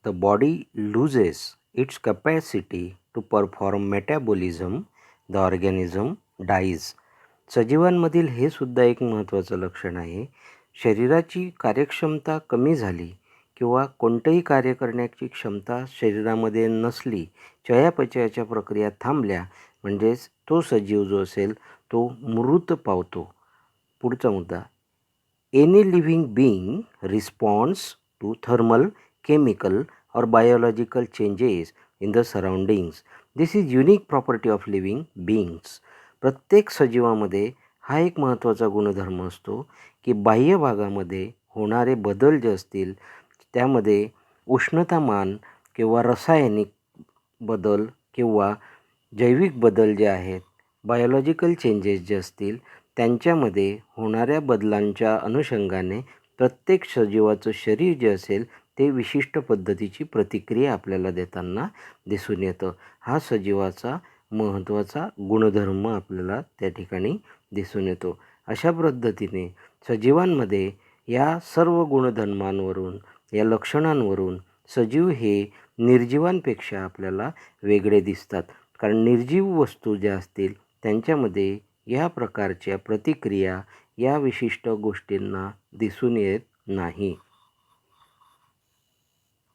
the body loses its capacity to perform metabolism, the organism dies. सजीवांमधील हे सुद्धा एक महत्त्वाचं लक्षण आहे. शरीराची कार्यक्षमता कमी झाली किंवा कोणतंही कार्य करण्याची क्षमता शरीरामध्ये नसली, चयापचयाच्या प्रक्रिया थांबल्या, म्हणजेच तो सजीव जो असेल तो मृत पावतो. पुढचा मुद्दा, any living being responds to thermal, chemical or biological changes in the surroundings. This is unique property of living beings. प्रत्येक सजीवामध्ये हा एक महत्त्वाचा गुणधर्म असतो की बाह्य भागामध्ये होणारे बदल जे असतील त्यामध्ये उष्णतामान किंवा रासायनिक बदल किंवा जैविक बदल जे आहेत, बायोलॉजिकल चेंजेस जे असतील त्यांच्यामध्ये होणाऱ्या बदलांच्या अनुषंगाने प्रत्येक सजीवाचं शरीर जे असेल ते विशिष्ट पद्धतीची प्रतिक्रिया आपल्याला देताना दिसून येतं. हा सजीवाचा महत्त्वाचा गुणधर्म आपल्याला त्या ठिकाणी दिसून येतो. अशा पद्धतीने सजीवांमध्ये या सर्व गुणधर्मांवरून, या लक्षणांवरून सजीव हे निर्जीवांपेक्षा आपल्याला वेगळे दिसतात. कारण निर्जीव वस्तू ज्या असतील त्यांच्यामध्ये या प्रकारच्या प्रतिक्रिया या विशिष्ट गोष्टींना दिसून येत नाही.